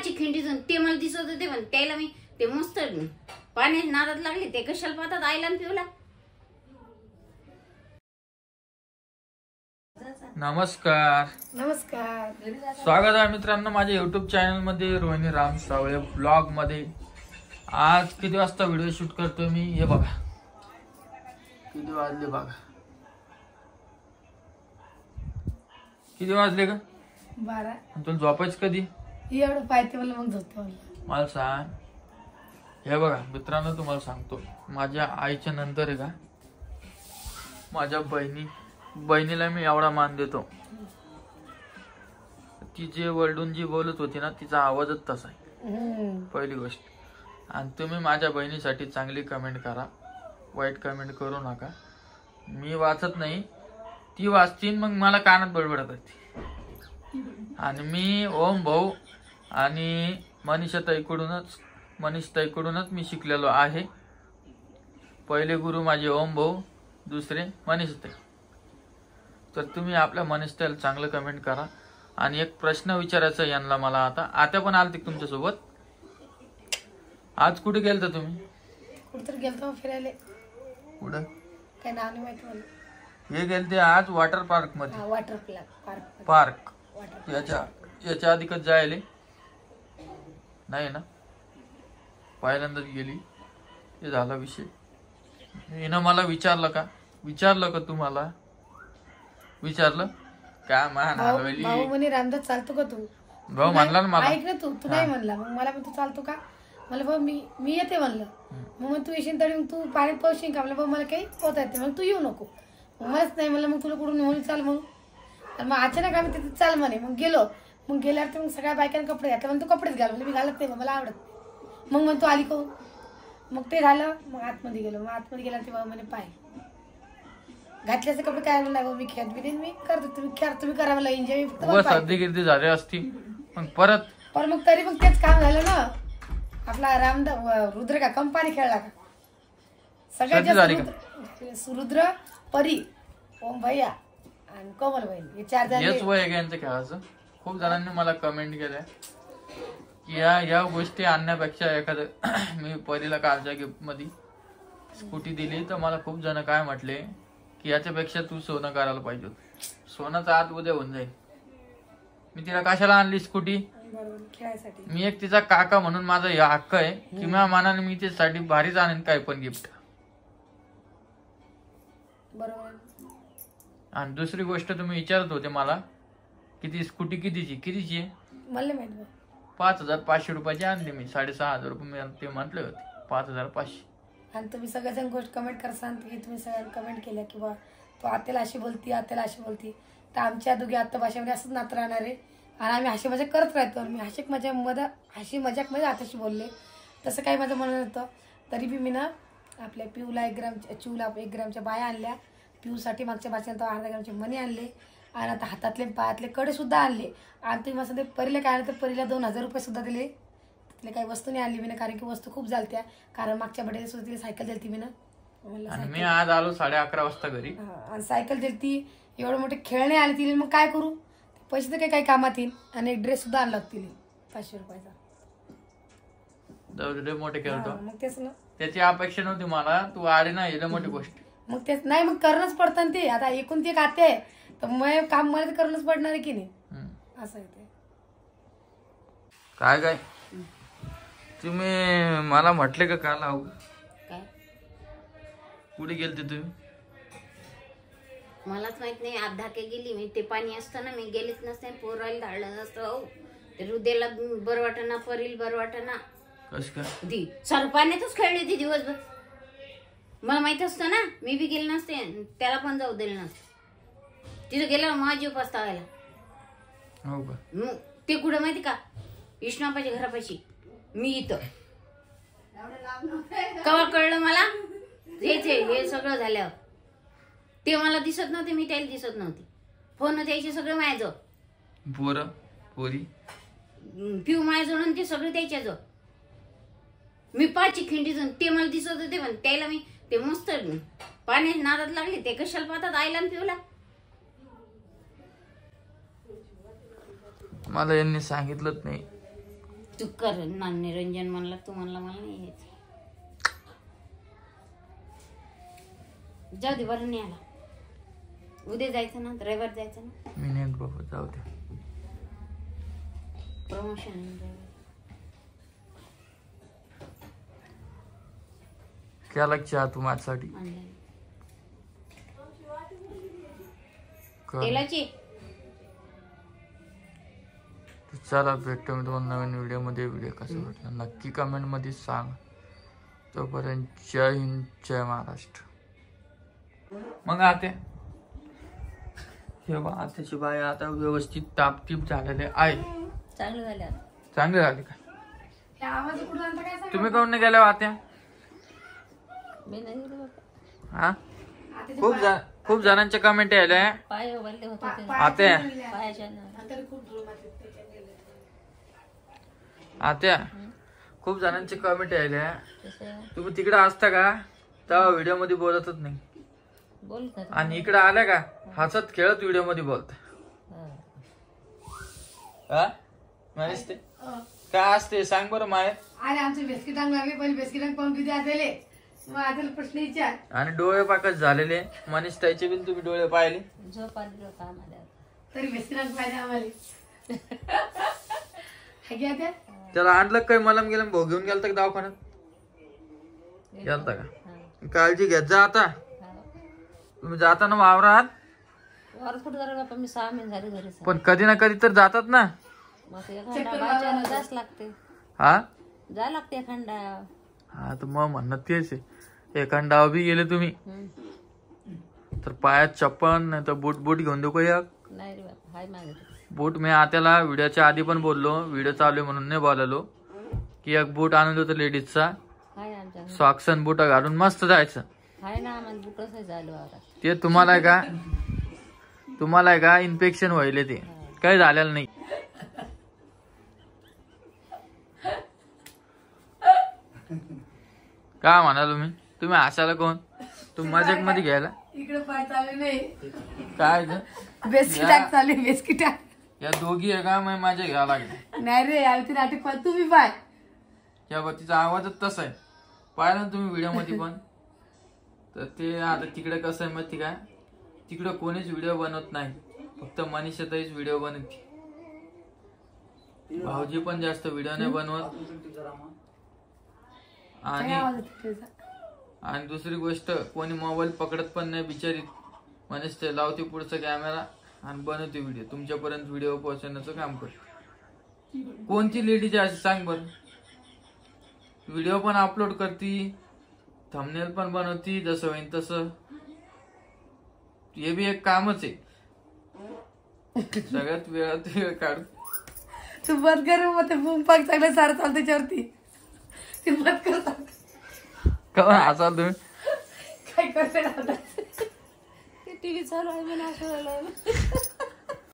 पाची खिंडीतून ते मला दिसत होते पण त्याला मी ते मस्त पाण्यात नादात लागले ते कशाला पाहतात आईला पिऊला. नमस्कार स्वागत आहे मित्रांनो माझ्या युट्यूब चॅनल मध्ये रोहिणी राम सावळे ब्लॉग मध्ये. आज किती वाजता व्हिडिओ शूट करतोय मी हे बघा. किती वाजले बघा. किती वाजले का 12. तुला झोपायच कधी एवढं पाहिजे मला मग झोपतो मला सांग. हे बघा मित्रांनो तुम्हाला सांगतो माझ्या आईच्या नंतर आहे का माझ्या बहिणीला मी एवढा मान देतो. ती जे वळडून जी बोलत होती ना तिचा आवाजच तसा आहे पहिली गोष्ट. आणि तुम्ही माझ्या बहिणीसाठी चांगली कमेंट करा, वाईट कमेंट करू नका. मी वाचत नाही ती वाचतीन मग मला कानात बडबड करते. आणि मी ओम भाऊ आणि मनीष ताईकडूनच मी शिकलेलो आहे. पहिले गुरु माझे ओम भाऊ, दुसरे मनीष ताई. तर तुम्ही आपल्या मनीष ताईला चांगलं कमेंट करा. आणि एक प्रश्न विचारायचा यांना मला. आता पण आलते तुमच्या सोबत. आज कुठे गेलता तुम्ही? कुठेतरी गेलतो फिरायला. कुठं काय नाव नाही माहिती मला. हे गेलते आज वॉटर पार्क मध्ये. वॉटर पार्क याच्या आधी कधी जायले नाही ना, पहिल्यांदाच गेली. हे झाला विषय. हिनं मला विचारलं का तुम्हाला विचारलं का भाऊ म्हणे रामदास चालतो का तू? भाऊ म्हणला ना मला. ऐक ना तू नाही म्हणला मग मला पण तू चालतो का? मला भाऊ मी येते म्हणलं. मग तू येशील तरी मग तू पाण्यात पावशील का? भाऊ मला काही पोहता येते मग तू येऊ नको. मलाच नाही म्हणलं मग तुला कुठून म्हणून चाल म्हणून. मग अचानक आम्ही तिथे चाल म्हणे. मग गेल्यावर तर मग सगळ्या बायकांनी कपडे घातले. मग तू कपडेच घाल म्हणजे मी घालत नाही मला आवडत. मग तू आली का? मग ते झालं. मग आतमध्ये गेलो. मग आतमध्ये गेल्यावर ते भाऊ म्हणे पाय घातल्याचे कपडे काय लागो मी खेळत बी मी करतो. तुम्ही करा मला एन्जॉय. सर्दी गिर्दी झाली असती मग परत मग तरी मग तेच काम झालं ना. आपला रुद्र का कंपानी खेळला का सगळ्यात जास्त रुद्र, परी, ओम भैया आणि कोमल बहीण हे 4 जण. हेच वय यांचं खेळाचं. खूप जणांनी मला कमेंट केलंय की या गोष्टी आणण्यापेक्षा एखादं मी परीला कालच्या गिफ्ट मध्ये स्कूटी दिली तर मला खूप जण काय म्हटले की याच्यापेक्षा तू सोनं करायला पाहिजे. सोनाचा आत उद्या होऊन जाईल. मी तिला कशाला आणली स्कूटी? खेळायसाठी. मी एक तिचा काका म्हणून माझा या हक्क आहे की माझ्या मनाने मी तिच्यासाठी भारीच आणेन काय पण गिफ्ट. बरोबर. आणि दुसरी गोष्ट तुम्ही विचारत होते मला की ती स्कूटी कितीची आहे? मला माहिती. 5500 रुपयाची आणली मी. 6500 रुपये ते म्हटले होते. 5500. आणि तुम्ही सगळेजण गोष्ट कमेंट करसान की तुम्ही सगळ्यांनी कमेंट केल्या किंवा तो आत्याला अशी बोलती आत्याला अशी बोलती. तर आमच्या दोघी आत्ता भाषेमध्ये असंच नातं राहणार आहे. आणि आम्ही हशी मजाक करत राहतो. मी हशी मजाक मध्ये आताशी बोलले तसं काही माझं म्हणणं नव्हतं. तरी बी मी ना आपल्या पिऊला 1 ग्रामच्या बाया आणल्या. पिऊसाठी मागच्या भाषेत अर्धा ग्रामचे मणी आणले. आणि आता हातातले पायातले कडे सुद्धा आणले. आणि तुम्ही माझं परीला काय आलं तर परीला 2000 रुपये सुद्धा दिले. तिला काही वस्तू नाही आणली मी ना कारण की वस्तू खूप झालत्या. कारण मागच्या बड्डेला सुद्धा तिला सायकल दिली मी ना. मी आज आलो 11:30 वाजता घरी. आणि सायकल दिली ती. एवढे मोठे खेळणे आले तिला. मग काय करू? पैसे तर काही कामात येईल. आणि एक ड्रेस सुद्धा आणला तिला 500 रुपयाचा. मोठे खेळतो. मग तेच ना त्याची अपेक्षा नव्हती मला. तू आली ना ही मोठी गोष्ट. मग तेच नाही मग करणंच पडतं ते. आता एकूण ते खाते आहे तर मग काम मला तर करणंच पडणार आहे की नाही. असं आहे ते. काय तुम्ही मला म्हटले का काल काय कुठे गेलते तुम्ही? मलाच माहित नाही. धाके गेली मी. ते पाणी असतं ना मी गेलीच नसते. पोराला धाडलं नसतं. हृदयाला बरं वाटना, परील बरं वाटना. कस काय ती सर पाण्यातच खेळली ती दिवसभर. मला माहित असतं ना मी बी गेले नसते. त्याला पण जाऊ दिलं नसतं. तिथं गेल्यावर माझी उपास तावायला. हो का? मग ते कुठं माहिती का? विष्णापाच्या घरापाशी. मी इथं कवा कळलं मला हे सगळं झाल्यावर. ते मला दिसत नव्हते मी त्याला दिसत नव्हती. फोन द्यायचे सगळं माझ्याजवळ. पोरी पिऊ माझ्याजवळ ते सगळे त्याच्याजवळ. मी पाची खिंडीतून ते मला दिसत होते पण त्याला मी ते मस्त पाण्यात नादात लागले ते कशाला पाहतात आईला पिऊला. मला यांनी सांगितलंच नाही. तू कर ना निरंजन म्हणला, तू म्हणला मला नाही यायचं. जाऊ दे, बरं नाही आला. उद्या जायचं ना, रविवार जायचं ना. मी नाही बाबा, जाऊ दे. प्रमोशन केला चहा तू माझ्यासाठी? कर. तेलाची चला भेटतो मी तुम्हाला नवीन व्हिडिओ मध्ये. व्हिडिओ कसं वाटलं नक्की कमेंट मध्ये सांग. तोपर्यंत जय हिंद, जय महाराष्ट्र. मग आता हे बा, आताची बाई आता व्यवस्थित टापटीप झालेले आहे. चांगलं झालं. चांगले झाले का? हे आवाज कुठून आलता काय सांग? तुम्ही काऊन नाही गेल्या आत्या? मी नाही गेलो बाबा. हा, खूप जणांच्या कमेंट आल्या. पाय वळले होते ते. आत्या पायाच्या ना. आत्या खूप जणांची कमेंट आल्या. तसं तुम्ही तिकडे असता का तेव्हा व्हिडिओ मध्ये बोलतच नाही, बोलतात. आणि इकडे आल्या का हसत खेळत व्हिडिओ मध्ये बोलत. ते काय असते सांग बरं माय. अरे आमचे बिस्किटांग लागले, पहिले बिस्किटांग पाहून किती आलेले. मग आता प्रश्न विचार. आणि डोळे पाकच झालेले. मनीष ताईचे बिन तुम्ही डोळे पाहिले. झोप आली काम आल्या तरी बिस्किटांग पाहिजे आम्हाला. है क्या त्या? त्याला आणलं काय मलम गेलं भाऊ घेऊन गेलता का दवाखान्यात? गेलता का? काळजी घेत जा आता. तुम्ही जाता ना वावरात. वावर कुठं जरा बापा, मी 6 महिने झाले घरी. पण कधी ना कधी तर जातात ना. मग एखादा जास्त लागते. हा जा लागते एखादा. हा, तर मग म्हणणं तेच आहे. एखादा बी गेले तुम्ही तर पायात चप्पल नाही तर बूट घेऊन देऊ का एक? नाही रे बाबा, हाय मागे बूट. मी आत्याला व्हिडिओच्या आधी पण बोललो, व्हिडिओ चालू आहे म्हणून नाही बोलालो, की एक बूट आणून देतो लेडीजचा. हाय आमच्या सॉक्सन बूट घालून मस्त जायचं. हाय ना, आम्हाला बुटच आहे चालू आता. ते तुम्हाला आहे का इन्फेक्शन व्हायले, ते काही झालेलं नाही. काय म्हणाल तुम्ही हसायला कोण? तुम्ही मजाक मध्ये घ्यायला. इकडे पाय चालू नाही. काय बिस्किटांग चालू आहे, बिस्किटांग. या दोघी आहे का मग माझ्या घ्यावं लागेल. नाही रे, यावी नाटक पाय तुम्ही पाय. या बत्तीचा आवाजच तसा आहे. पाहिलं ना तुम्ही व्हिडिओ मध्ये पण. तर ते आता तिकडे कसं आहे माहिती काय, तिकडे कोणीच व्हिडिओ बनवत नाही, फक्त मनीषा ताईच व्हिडिओ बनवते. भाऊजी पण जास्त व्हिडिओ नाही बनवत. आणि दुसरी गोष्ट, कोणी मोबाईल पकडत पण नाही बिचारी. मनीष ते लावते पुढचा कॅमेरा आणि बनवते व्हिडिओ, तुमच्यापर्यंत व्हिडिओ पोहोचवण्याचं काम करते. कोणती लेडीज आहे सांग बर. व्हिडिओ पण अपलोड करती, थंबनेल पण बनवती, जसं होईन तसं. हे बी एक कामच आहे. सगळ्यात वेळ काढ. तू बंद कर मग, ते बूम पाक चांगलं सारं चालतं त्याच्यावरती. ते बंद कर. का असाल तुम्ही? काय करते टीव्ही चालू आहे म्हणून असं